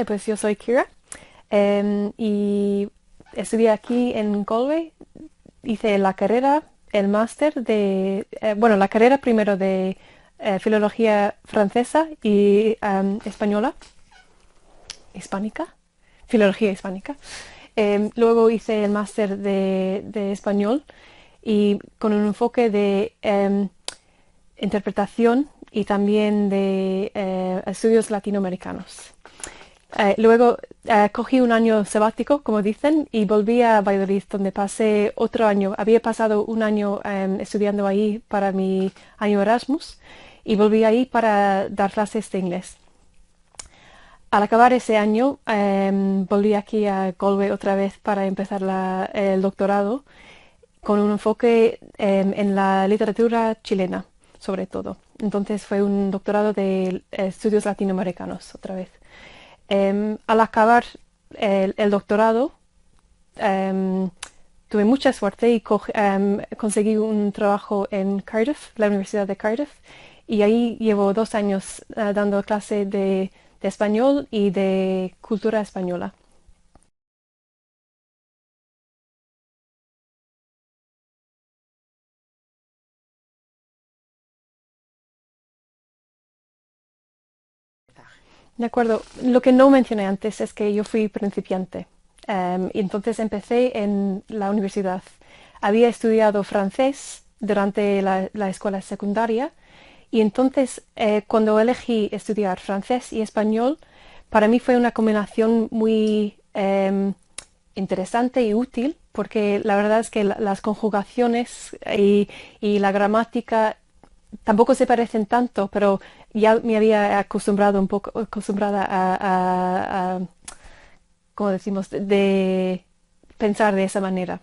Pues yo soy Kira y estudié aquí en Galway. Hice la carrera, el máster bueno, la carrera primero de filología francesa y española, hispánica, filología hispánica. Luego hice el máster de español y con un enfoque de interpretación y también de estudios latinoamericanos. Luego cogí un año sabático, como dicen, y volví a Valladolid, donde pasé otro año. Había pasado un año estudiando ahí para mi año Erasmus y volví ahí para dar clases de inglés. Al acabar ese año, volví aquí a Galway otra vez para empezar el doctorado con un enfoque en la literatura chilena, sobre todo. Entonces fue un doctorado de estudios latinoamericanos otra vez. Al acabar el doctorado, em, tuve mucha suerte y conseguí un trabajo en Cardiff, la Universidad de Cardiff, y ahí llevo 2 años dando clase de español y de cultura española. De acuerdo. Lo que no mencioné antes es que yo fui principiante. Y entonces empecé en la universidad. Había estudiado francés durante la escuela secundaria y entonces cuando elegí estudiar francés y español, para mí fue una combinación muy interesante y útil porque la verdad es que las conjugaciones y la gramática tampoco se parecen tanto, pero ya me había acostumbrado un poco, acostumbrada como decimos, de pensar de esa manera.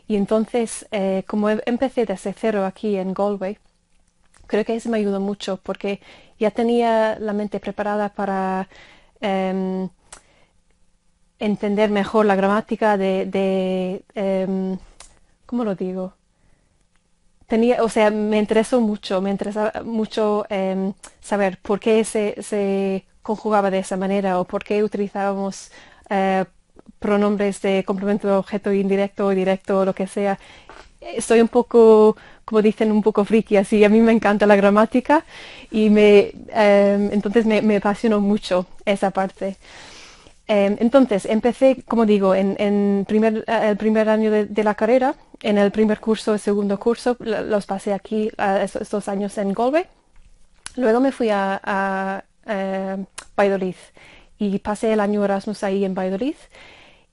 Y entonces, como empecé desde cero aquí en Galway, creo que eso me ayudó mucho porque ya tenía la mente preparada para em, entender mejor la gramática ¿cómo lo digo? O sea, me interesó mucho, me interesaba mucho saber por qué se conjugaba de esa manera o por qué utilizábamos eh, pronombres de complemento de objeto indirecto o directo o lo que sea. Estoy un poco, como dicen, un poco friki, así a mí me encanta la gramática y entonces me apasionó mucho esa parte. Entonces, empecé, como digo, el primer año de la carrera, en el primer curso, el segundo curso, los pasé aquí estos 2 años en Galway. Luego me fui a Valladolid y pasé el año Erasmus ahí en Valladolid.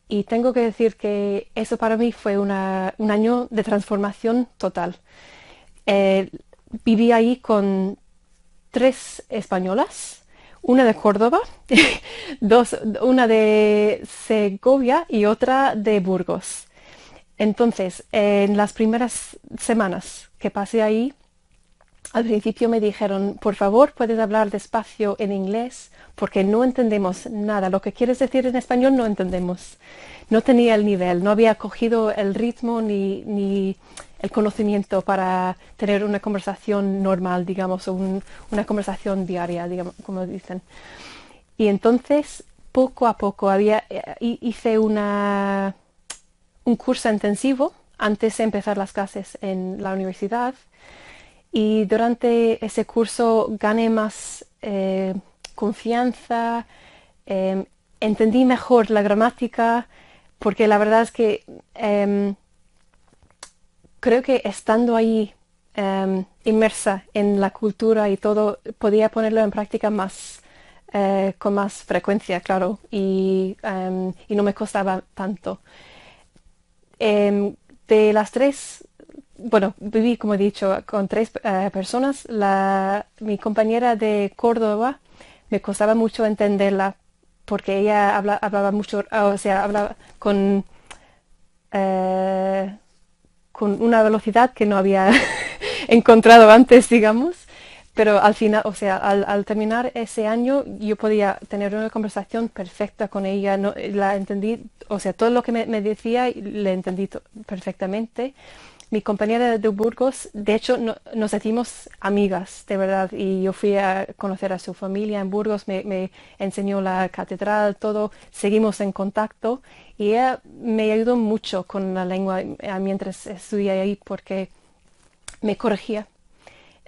Y tengo que decir que eso para mí fue un año de transformación total. Eh, Viví ahí con tres españolas, una de Córdoba, una de Segovia y otra de Burgos. Entonces, en las primeras semanas que pasé ahí, al principio me dijeron, por favor, puedes hablar despacio en inglés porque no entendemos nada. Lo que quieres decir en español no entendemos. No tenía el nivel, no había cogido el ritmo ni el conocimiento para tener una conversación normal, digamos, o una conversación diaria, digamos, como dicen. Y entonces, poco a poco, hice un curso intensivo antes de empezar las clases en la universidad y durante ese curso gané más confianza, entendí mejor la gramática, porque la verdad es que creo que estando ahí inmersa en la cultura y todo, podía ponerlo en práctica con más frecuencia, claro, y no me costaba tanto. Em, de las tres, bueno, viví, como he dicho, con tres personas. Mi compañera de Córdoba me costaba mucho entenderla porque ella hablaba mucho, o sea, hablaba eh, con una velocidad que no había encontrado antes, digamos. Pero al final, o sea, al terminar ese año, yo podía tener una conversación perfecta con ella. La entendí, o sea, todo lo que me decía le entendí perfectamente. mi compañera de Burgos, de hecho, nos hicimos amigas, de verdad, y yo fui a conocer a su familia en Burgos, me enseñó la catedral, todo, seguimos en contacto y ella me ayudó mucho con la lengua mientras estudié ahí porque me corregía.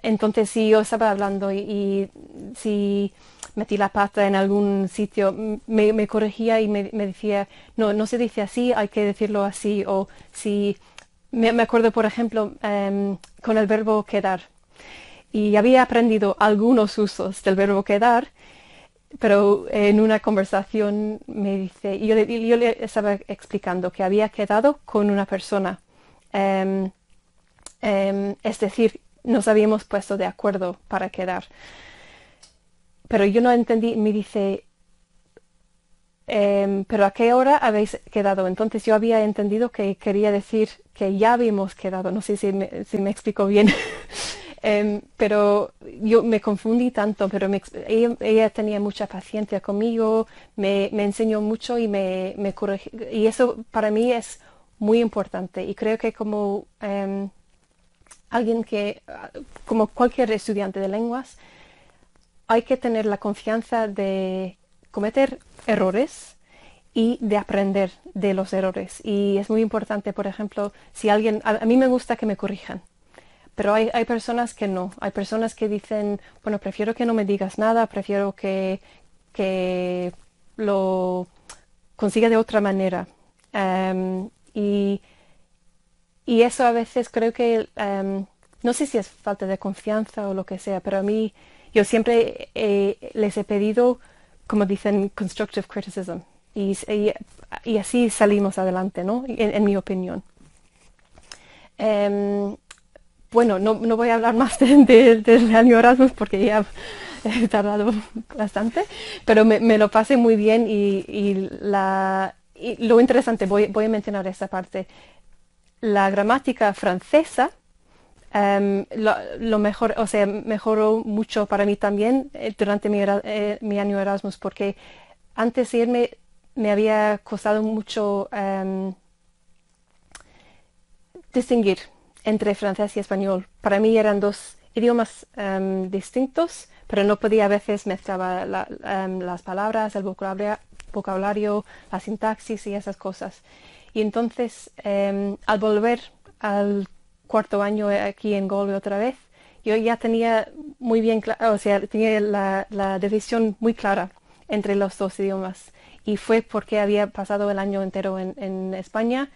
Entonces, si yo estaba hablando y si metí la pata en algún sitio, me corregía y me decía, no, no se dice así, hay que decirlo así. O si me acuerdo, por ejemplo, con el verbo quedar. Y había aprendido algunos usos del verbo quedar, pero en una conversación me dice, yo le estaba explicando que había quedado con una persona. Em, es decir, nos habíamos puesto de acuerdo para quedar. Pero yo no entendí, me dice, pero ¿a qué hora habéis quedado? Entonces yo había entendido que quería decir que ya habíamos quedado. No sé si me explico bien. Pero yo me confundí tanto, pero ella tenía mucha paciencia conmigo, me enseñó mucho y me corrigió. Y eso para mí es muy importante. Y creo que como alguien que, como cualquier estudiante de lenguas, hay que tener la confianza de cometer errores y de aprender de los errores. Y es muy importante, por ejemplo, si alguien, a mí me gusta que me corrijan, pero hay personas que no. Hay personas que dicen, bueno, prefiero que no me digas nada, prefiero que lo consiga de otra manera. Y eso a veces creo que, no sé si es falta de confianza o lo que sea, pero a mí yo siempre les he pedido, como dicen, constructive criticism. Y así salimos adelante, ¿no? En mi opinión. Em, bueno, no voy a hablar más del año Erasmus porque ya he tardado bastante, pero me lo pasé muy bien y lo interesante, voy a mencionar esta parte, la gramática francesa lo mejor, o sea, mejoró mucho para mí también durante mi año Erasmus, porque antes de irme me había costado mucho distinguir entre francés y español. Para mí eran dos idiomas distintos, pero no podía a veces mezclar las palabras, el vocabulario, la sintaxis y esas cosas. Y entonces, al volver al cuarto año aquí en Galway otra vez, yo ya tenía muy bien, o sea, tenía la decisión muy clara entre los dos idiomas. Y fue porque había pasado el año entero en España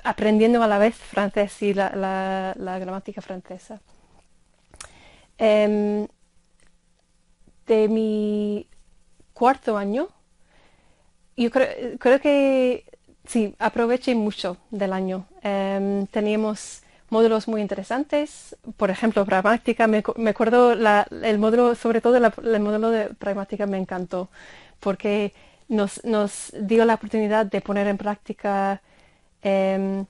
aprendiendo a la vez francés y la gramática francesa. Em, de mi cuarto año, yo creo que sí, aproveché mucho del año. Teníamos módulos muy interesantes, por ejemplo, pragmática. Me acuerdo el módulo, sobre todo el módulo de pragmática me encantó, porque nos dio la oportunidad de poner en práctica em,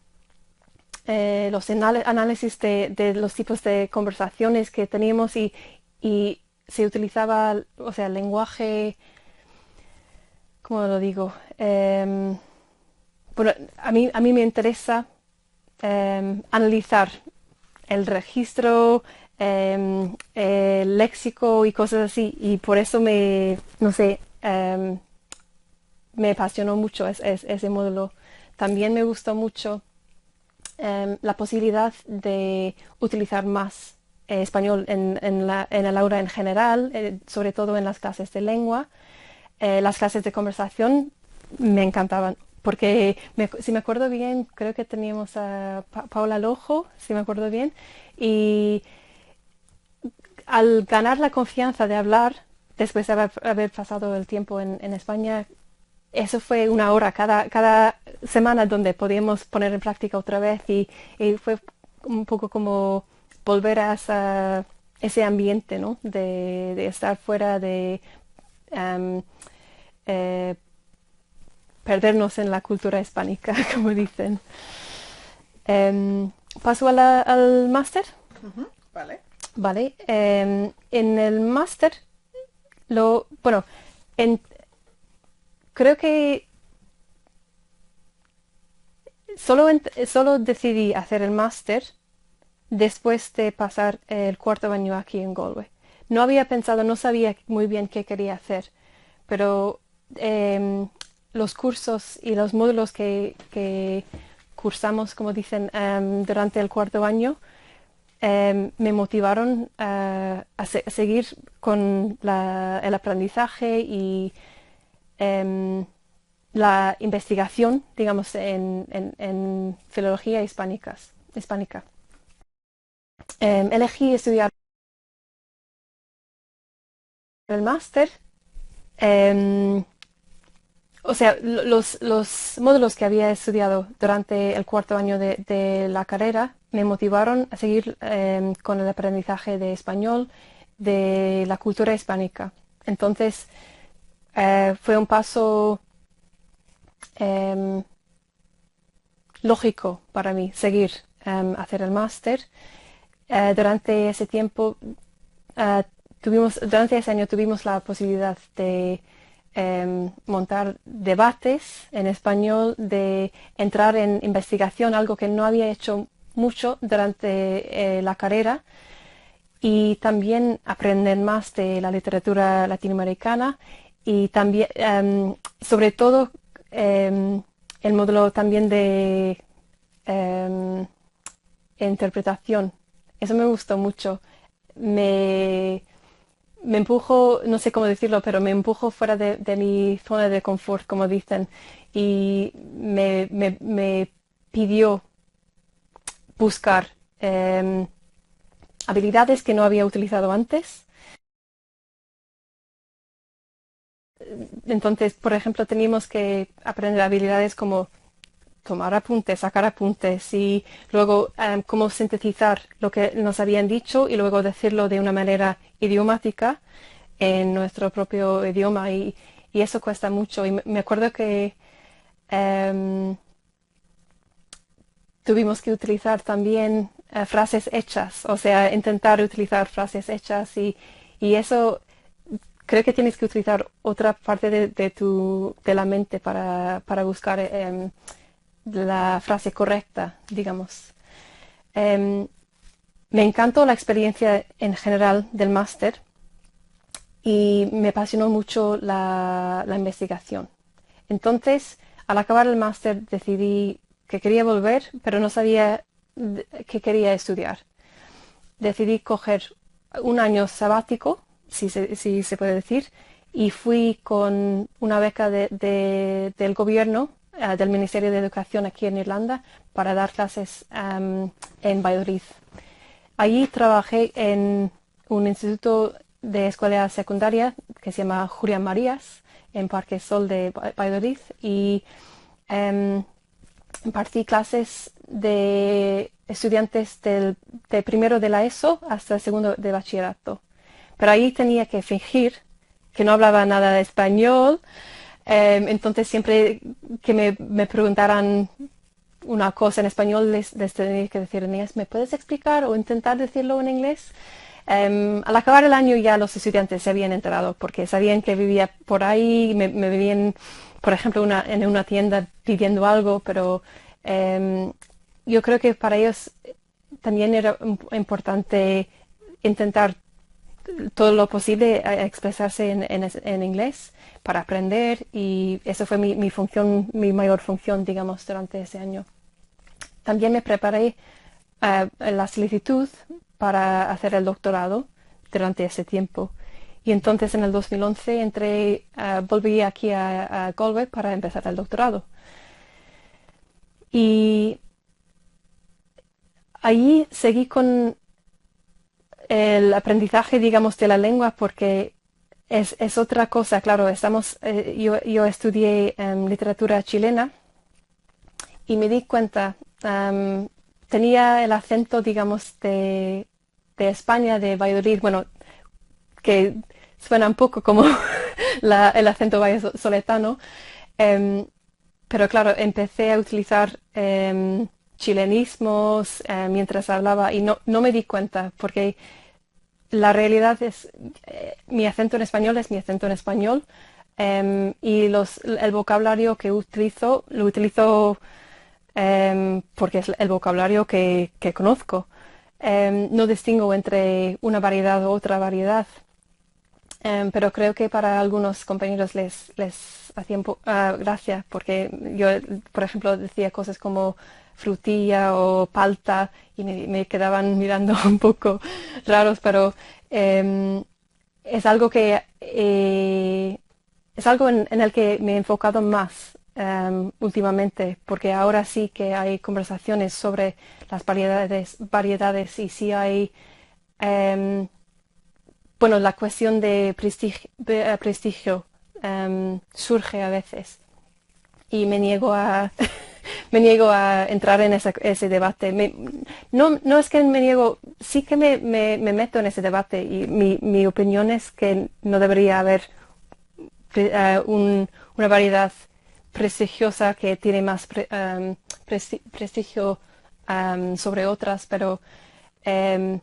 los análisis de los tipos de conversaciones que teníamos y se utilizaba, o sea, el lenguaje, ¿cómo lo digo? Bueno, a mí me interesa analizar el registro, el léxico y cosas así, y por eso no sé, me apasionó mucho ese módulo. También me gustó mucho la posibilidad de utilizar más español en el aula en general, sobre todo en las clases de lengua. Las clases de conversación me encantaban, porque si me acuerdo bien, creo que teníamos a Paula Lojo, si me acuerdo bien, y al ganar la confianza de hablar, después de haber pasado el tiempo en España, eso fue una hora cada semana donde podíamos poner en práctica otra vez y fue un poco como volver a ese ambiente, ¿no? De estar fuera, de um, eh, perdernos en la cultura hispánica, como dicen. ¿Paso al máster? Ujú, vale. Vale. En el máster, bueno, en, creo que Solo decidí hacer el máster después de pasar el cuarto año aquí en Galway. No había pensado, no sabía muy bien qué quería hacer, pero los cursos y los módulos que cursamos, como dicen, durante el cuarto año, me motivaron a seguir con el aprendizaje y em, la investigación, digamos, en filología hispánica. Elegí estudiar el máster. em, o sea, los módulos que había estudiado durante el cuarto año de la carrera me motivaron a seguir con el aprendizaje de español, de la cultura hispánica. Entonces, fue un paso em, lógico para mí seguir hacer el máster. Durante ese tiempo, eh, durante ese año tuvimos la posibilidad de montar debates en español, de entrar en investigación, algo que no había hecho mucho durante la carrera, y también aprender más de la literatura latinoamericana y también, sobre todo, el módulo también de em, interpretación. Eso me gustó mucho. Me, me empujo, no sé cómo decirlo, pero me empujo fuera de mi zona de confort, como dicen, y me pidió buscar habilidades que no había utilizado antes. Entonces, por ejemplo, teníamos que aprender habilidades como tomar apuntes, sacar apuntes y luego cómo sintetizar lo que nos habían dicho y luego decirlo de una manera idiomática en nuestro propio idioma y eso cuesta mucho. Y me acuerdo que em, tuvimos que utilizar también frases hechas, o sea, intentar utilizar frases hechas y eso creo que tienes que utilizar otra parte de la mente para buscar la frase correcta, digamos. Em, Me encantó la experiencia en general del máster y me apasionó mucho la investigación. Entonces, al acabar el máster decidí que quería volver, pero no sabía qué quería estudiar. Decidí coger un año sabático, si se puede decir, y fui con una beca del gobierno, del Ministerio de Educación aquí en Irlanda, para dar clases en Valladolid. Allí trabajé en un instituto de escuela secundaria que se llama Julián Marías, en Parque Sol de Valladolid, y em, impartí clases de estudiantes de primero de la ESO hasta el segundo de bachillerato. Pero ahí tenía que fingir que no hablaba nada de español, entonces siempre que me preguntaran una cosa en español les tenía que decir en inglés, ¿me puedes explicar o intentar decirlo en inglés? Al acabar el año ya los estudiantes se habían enterado porque sabían que vivía por ahí, me veían, por ejemplo, en una tienda pidiendo algo, pero yo creo que para ellos también era importante intentar todo lo posible a expresarse en inglés para aprender y eso fue mi función, mi mayor función, digamos, durante ese año. También me preparé la solicitud para hacer el doctorado durante ese tiempo. Y entonces en el 2011 volví aquí a Galway para empezar el doctorado. Y allí seguí con el aprendizaje, digamos, de la lengua porque es otra cosa. Claro, yo estudié literatura chilena y me di cuenta, tenía el acento, digamos, de España, de Valladolid, bueno, que suena un poco como el acento vallesoletano, em, pero claro, empecé a utilizar chilenismos mientras hablaba y no me di cuenta porque la realidad es, mi acento en español es mi acento en español y el vocabulario que utilizo lo utilizo porque es el vocabulario que conozco. No distingo entre una variedad u otra variedad. Pero creo que para algunos compañeros les hacía gracia porque yo, por ejemplo, decía cosas como frutilla o palta y me quedaban mirando un poco raros, pero em, es algo que es algo en el que me he enfocado más últimamente, porque ahora sí que hay conversaciones sobre las variedades y sí hay em, bueno, la cuestión de prestigio surge a veces y me niego a me niego a entrar en ese debate. No es que me niego, sí que me meto en ese debate y mi opinión es que no debería haber una variedad prestigiosa que tiene más prestigio sobre otras, pero um,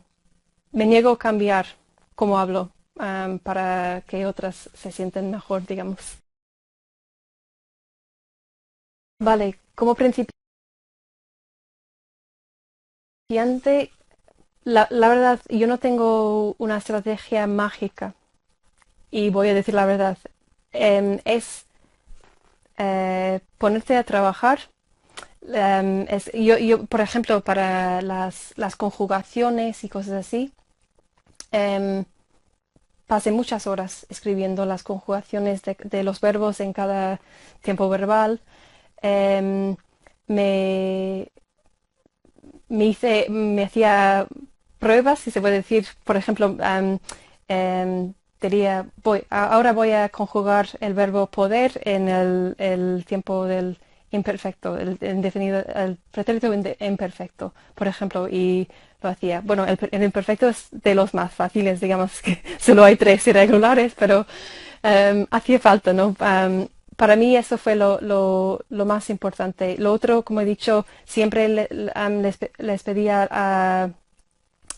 me niego a cambiar cómo hablo para que otras se sienten mejor, digamos. Vale, como principiante, la verdad, yo no tengo una estrategia mágica y voy a decir la verdad. Es ponerte a trabajar. Por ejemplo, para las conjugaciones y cosas así, em, pasé muchas horas escribiendo las conjugaciones de los verbos en cada tiempo verbal. Em, me, me hacía pruebas, si se puede decir, por ejemplo, diría, ahora voy a conjugar el verbo poder en el tiempo del imperfecto, el indefinido, el pretérito imperfecto, por ejemplo, y lo hacía. Bueno, el imperfecto es de los más fáciles, digamos que solo hay tres irregulares, pero hacía falta, ¿no? Para mí eso fue lo más importante. Lo otro, como he dicho, siempre les pedía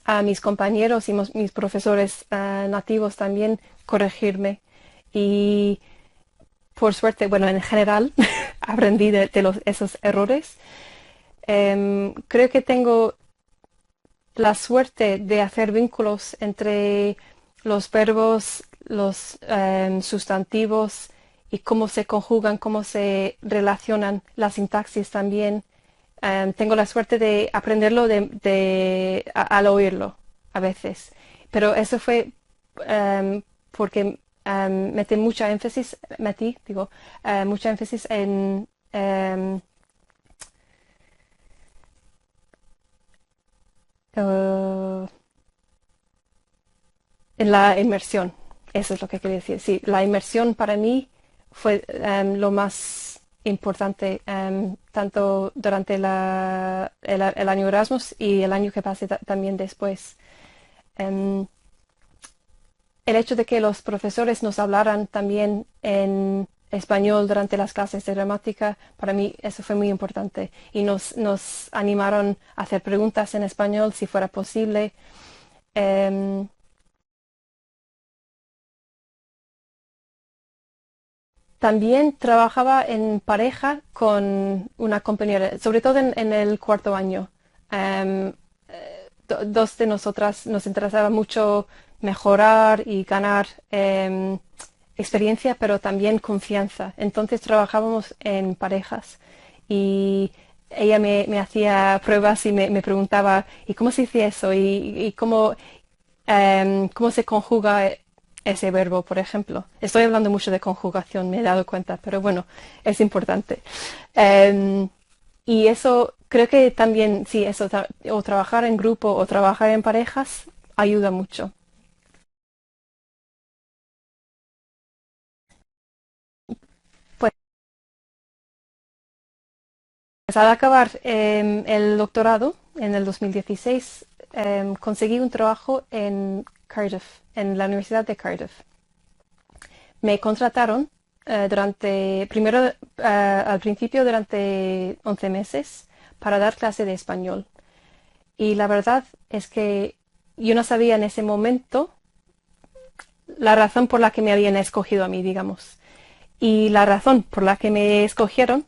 a mis compañeros y mis profesores nativos también corregirme. Y por suerte, bueno, en general aprendí de esos errores. Creo que tengo la suerte de hacer vínculos entre los verbos, los sustantivos y cómo se conjugan, cómo se relacionan, la sintaxis también. Tengo la suerte de aprenderlo al oírlo a veces, pero eso fue porque digo, mucha énfasis eh, en la inmersión. Eso es lo que quería decir. Sí, la inmersión para mí fue lo más importante, tanto durante el año Erasmus y el año que pasé también después. Em, el hecho de que los profesores nos hablaran también en español durante las clases de gramática, para mí eso fue muy importante. Y nos animaron a hacer preguntas en español si fuera posible. Em, También trabajaba en pareja con una compañera, sobre todo en el cuarto año. Em, Dos de nosotras nos interesaba mucho mejorar y ganar experiencia, pero también confianza. Entonces trabajábamos en parejas y ella me hacía pruebas y me preguntaba, ¿y cómo se dice eso? ¿Y cómo se conjuga ese verbo, por ejemplo? Estoy hablando mucho de conjugación, me he dado cuenta, pero bueno, es importante. Em, y eso, creo que también, sí, eso, o trabajar en grupo o trabajar en parejas ayuda mucho. Pues al acabar el doctorado en el 2016, conseguí un trabajo en Cardiff, en la Universidad de Cardiff. Me contrataron primero al principio durante 11 meses para dar clase de español. Y la verdad es que yo no sabía en ese momento la razón por la que me habían escogido a mí, digamos. Y la razón por la que me escogieron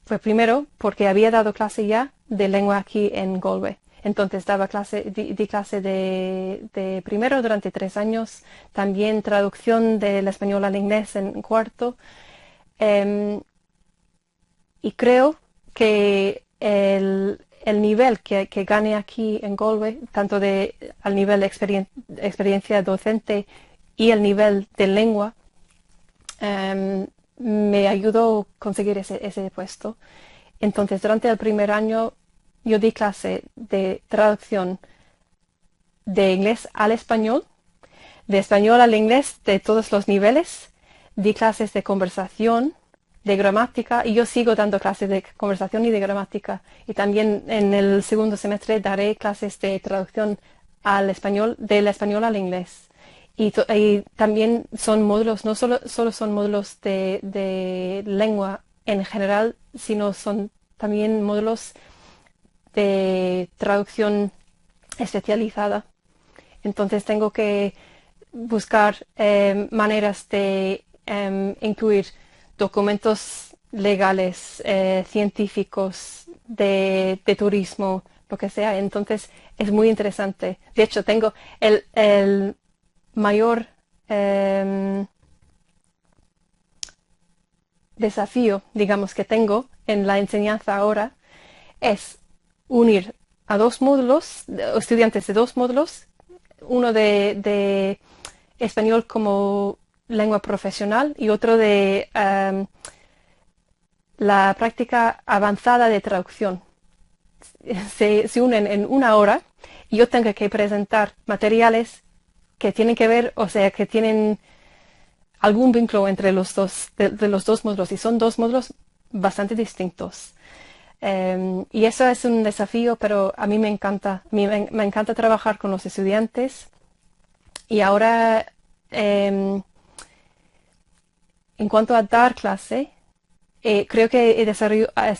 fue primero porque había dado clase ya de lengua aquí en Galway. Entonces di clase de primero durante 3 años, también traducción del español al inglés en cuarto. Em, y creo que el nivel que gane aquí en Galway, tanto al nivel de experiencia docente y el nivel de lengua, me ayudó a conseguir ese puesto. Entonces, durante el primer año, yo di clase de traducción de inglés al español, de español al inglés, de todos los niveles. Di clases de conversación, de gramática, y yo sigo dando clases de conversación y de gramática. Y también en el segundo semestre daré clases de traducción al español, del español al inglés. Y también son módulos, no solo son módulos de lengua en general, sino son también módulos de traducción especializada. Entonces tengo que buscar maneras de incluir documentos legales, científicos, de turismo, lo que sea. Entonces es muy interesante. De hecho, tengo el mayor desafío, digamos, que tengo en la enseñanza ahora es unir a dos módulos, estudiantes de dos módulos, uno de español como lengua profesional y otro de la práctica avanzada de traducción. Se unen en una hora y yo tengo que presentar materiales que tienen que ver, o sea, que tienen algún vínculo entre los dos, de los dos módulos, y son dos módulos bastante distintos. Y eso es un desafío, pero a mí me encanta. A mí me encanta trabajar con los estudiantes. Y ahora, en cuanto a dar clase, creo que he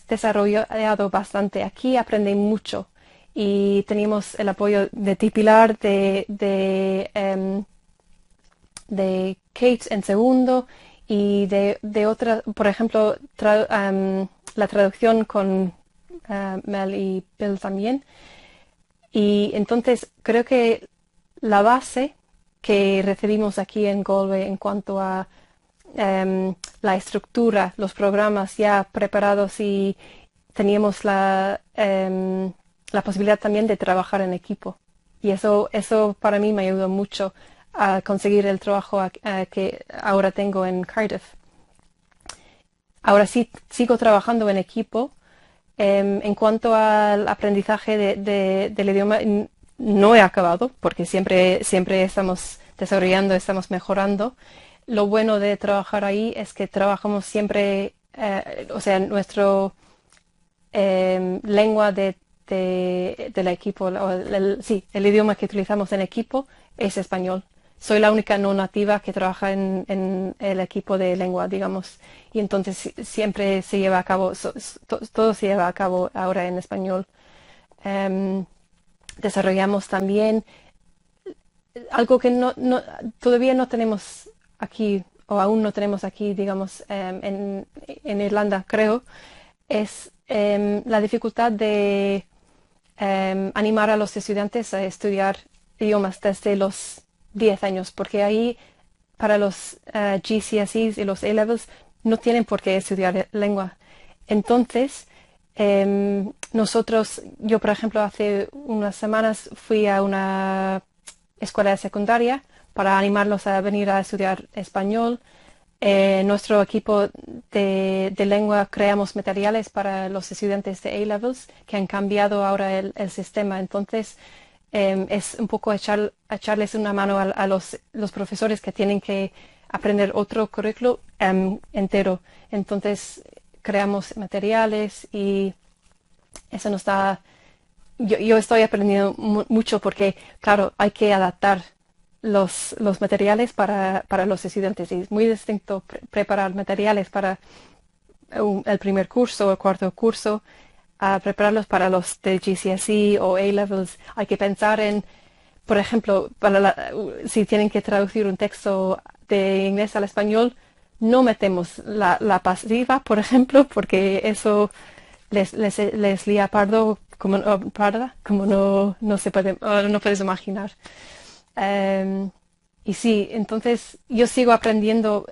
desarrollado bastante. Aquí aprendí mucho y teníamos el apoyo de ti, Pilar, de Kate en segundo y de otra, por ejemplo, la traducción con Mel y Bill también. Y entonces creo que la base que recibimos aquí en Galway en cuanto a la estructura, los programas ya preparados, y teníamos la posibilidad también de trabajar en equipo. Y eso para mí me ayudó mucho a conseguir el trabajo que ahora tengo en Cardiff. Ahora sí sigo trabajando en equipo. En cuanto al aprendizaje del idioma, no he acabado porque siempre estamos desarrollando, estamos mejorando. Lo bueno de trabajar ahí es que trabajamos siempre, o sea, nuestro lengua del equipo, sí, el idioma que utilizamos en equipo es español. Soy la única no nativa que trabaja en el equipo de lengua, digamos, y entonces siempre se lleva a cabo, todo se lleva a cabo ahora en español. Desarrollamos también algo que todavía no tenemos aquí, o aún no tenemos aquí, digamos, en Irlanda, creo, es la dificultad de animar a los estudiantes a estudiar idiomas desde los 10 años, porque ahí para los GCSEs y los A-Levels no tienen por qué estudiar lengua. Entonces, yo por ejemplo, hace unas semanas fui a una escuela secundaria para animarlos a venir a estudiar español. Nuestro equipo de lengua creamos materiales para los estudiantes de A-Levels que han cambiado ahora el sistema. Entonces, es un poco echarles una mano a los profesores que tienen que aprender otro currículo entero. Entonces, creamos materiales y eso nos da... Yo estoy aprendiendo mucho porque, claro, hay que adaptar los materiales para los estudiantes. Y es muy distinto preparar materiales para el primer curso o el cuarto curso a prepararlos para los de GCSE o A-Levels. Hay que pensar en, por ejemplo, si tienen que traducir un texto de inglés al español, no metemos la pasiva, por ejemplo, porque eso les lía pardo, como, parda, como no se puede, no puedes imaginar. Em, y sí, entonces yo sigo aprendiendo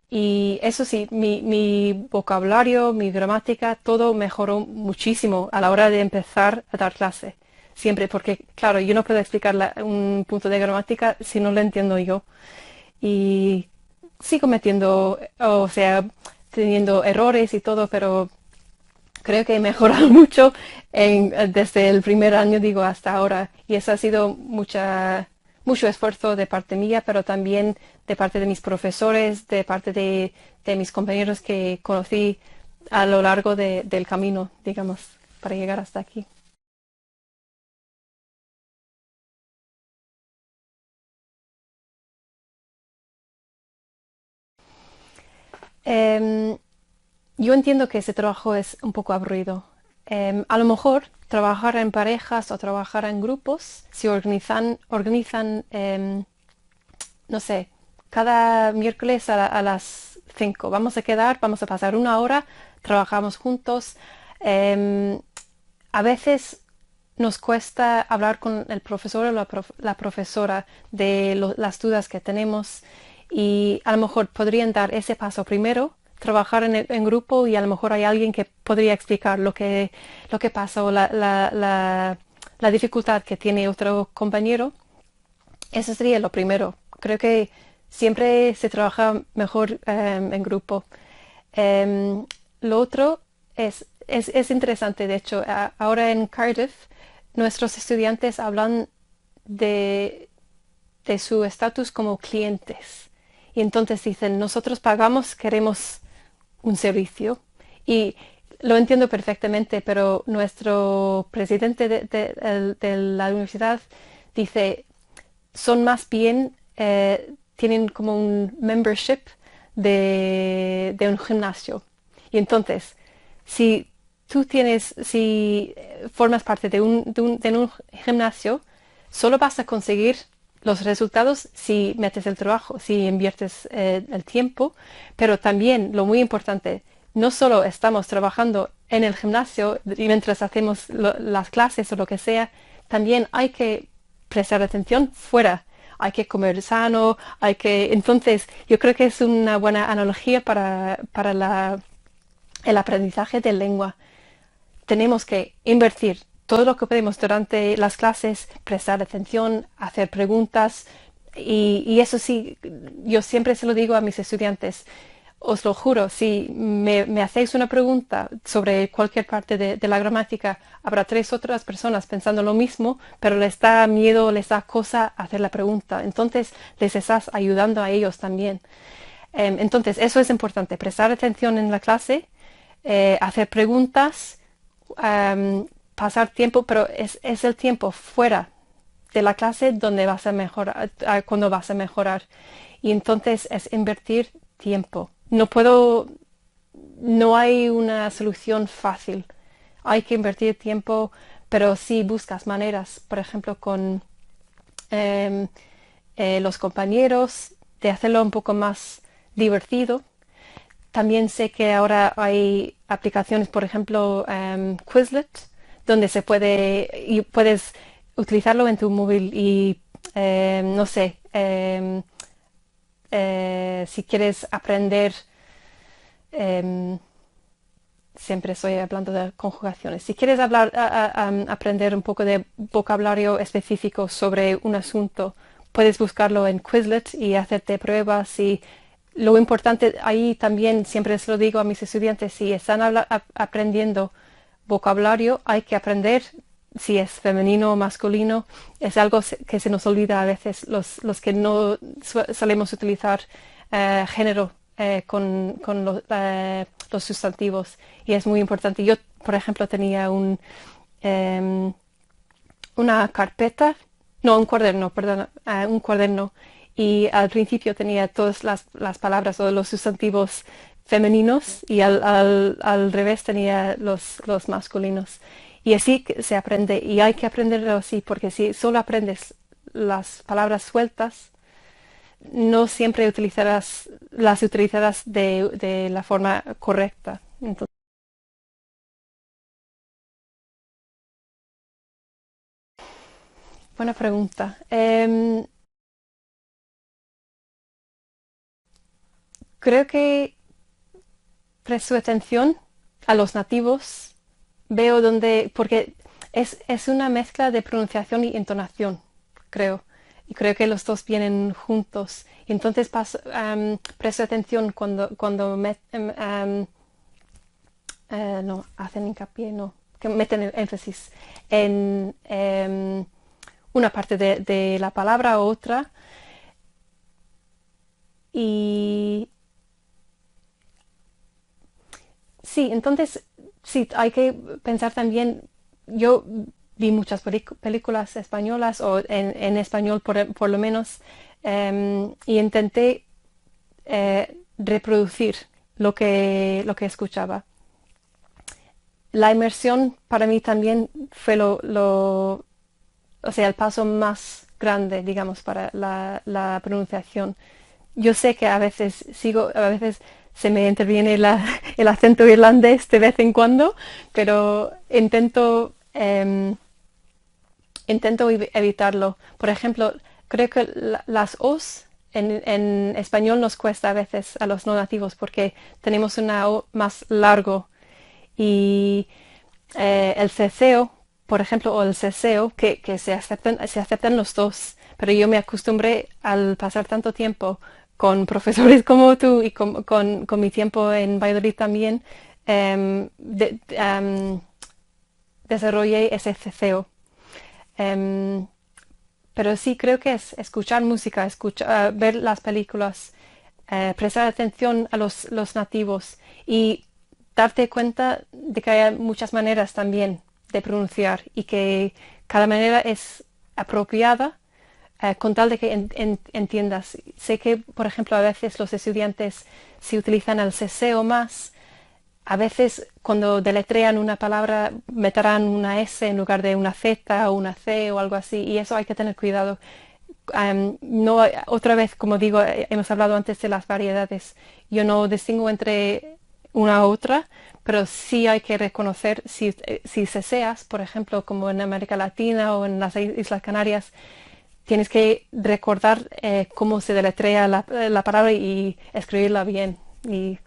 y eso sí, mi vocabulario, mi gramática, todo mejoró muchísimo a la hora de empezar a dar clase. Siempre, porque claro, yo no puedo explicar un punto de gramática si no lo entiendo yo. Y sigo metiendo, o sea, teniendo errores y todo, pero creo que he mejorado mucho desde el primer año, digo, hasta ahora. Y eso ha sido mucho esfuerzo de parte mía, pero también de parte de mis profesores, de parte de mis compañeros que conocí a lo largo del camino, digamos, para llegar hasta aquí. Em, yo entiendo que ese trabajo es un poco aburrido. A lo mejor trabajar en parejas o trabajar en grupos, si organizan no sé, cada miércoles a las 5 vamos a quedar, vamos a pasar una hora, trabajamos juntos. Em, a veces nos cuesta hablar con el profesor o la profesora de las dudas que tenemos y a lo mejor podrían dar ese paso primero, trabajar en grupo y a lo mejor hay alguien que podría explicar lo que pasa o la dificultad que tiene otro compañero. Eso sería lo primero. Creo que siempre se trabaja mejor en grupo. Lo otro es interesante, de hecho, ahora en Cardiff nuestros estudiantes hablan de, de su estatus como clientes. Y entonces dicen, nosotros pagamos, queremos un servicio. Y lo entiendo perfectamente, pero nuestro presidente de la universidad dice, son más bien, tienen como un membership de un gimnasio. Y entonces, si si formas parte de un gimnasio, solo vas a conseguir los resultados si metes el trabajo, si inviertes el tiempo, pero también lo muy importante, no solo estamos trabajando en el gimnasio y mientras hacemos las clases o lo que sea, también hay que prestar atención fuera. Hay que comer sano, hay que... Entonces, yo creo que es una buena analogía para el aprendizaje de lengua. Tenemos que invertir todo lo que podemos durante las clases, prestar atención, hacer preguntas y eso sí, yo siempre se lo digo a mis estudiantes, os lo juro, si me hacéis una pregunta sobre cualquier parte de la gramática, habrá tres otras personas pensando lo mismo, pero les da miedo, les da cosa hacer la pregunta. Entonces les estás ayudando a ellos también. Entonces eso es importante, prestar atención en la clase, hacer preguntas, pasar tiempo, pero es el tiempo fuera de la clase donde vas a mejorar, cuando vas a mejorar. Y entonces es invertir tiempo. No hay una solución fácil. Hay que invertir tiempo, pero si buscas maneras, por ejemplo, con em, los compañeros, de hacerlo un poco más divertido. También sé que ahora hay aplicaciones, por ejemplo, Quizlet, donde se puede y puedes utilizarlo en tu móvil y no sé, si quieres aprender, em, siempre estoy hablando de conjugaciones. Si quieres aprender un poco de vocabulario específico sobre un asunto, puedes buscarlo en Quizlet y hacerte pruebas. Y lo importante ahí también, siempre se lo digo a mis estudiantes, si están aprendiendo vocabulario, hay que aprender si es femenino o masculino. Es algo que se nos olvida a veces los que no solemos utilizar género con los sustantivos y es muy importante. Yo, por ejemplo, tenía em, una carpeta, no, un cuaderno, perdón, un cuaderno y al principio tenía todas las palabras o los sustantivos femeninos y al revés tenía los masculinos. Y así se aprende y hay que aprenderlo así porque si solo aprendes las palabras sueltas, no siempre las utilizarás de la forma correcta. Entonces, buena pregunta. Creo que presto atención a los nativos, veo donde, porque es una mezcla de pronunciación y entonación, creo. Y creo que los dos vienen juntos. Y entonces presto atención cuando no, hacen hincapié, no, que meten énfasis en una parte de la palabra u otra. Y sí, entonces, sí, hay que pensar también, yo vi muchas películas españolas o en español por lo menos, y intenté reproducir lo que escuchaba. La inmersión para mí también fue o sea, el paso más grande, digamos, para la pronunciación. Yo sé que a veces se me interviene el acento irlandés de vez en cuando, pero intento evitarlo. Por ejemplo, creo que las O's en español nos cuesta a veces a los no nativos porque tenemos una O más largo y el ceceo, por ejemplo, o el ceseo, que se aceptan los dos, pero yo me acostumbré al pasar tanto tiempo con profesores como tú y con mi tiempo en Valladolid también, desarrollé ese ceseo. Em, pero sí creo que es escuchar música, ver las películas, prestar atención a los nativos y darte cuenta de que hay muchas maneras también de pronunciar y que cada manera es apropiada con tal de que entiendas. Sé que, por ejemplo, a veces los estudiantes si utilizan el seseo más, a veces cuando deletrean una palabra meterán una S en lugar de una Z o una C o algo así y eso hay que tener cuidado. No, otra vez, como digo, hemos hablado antes de las variedades. Yo no distingo entre una u otra, pero sí hay que reconocer si ceseas, por ejemplo, como en América Latina o en las Islas Canarias, tienes que recordar cómo se deletrea la palabra y escribirla bien. Y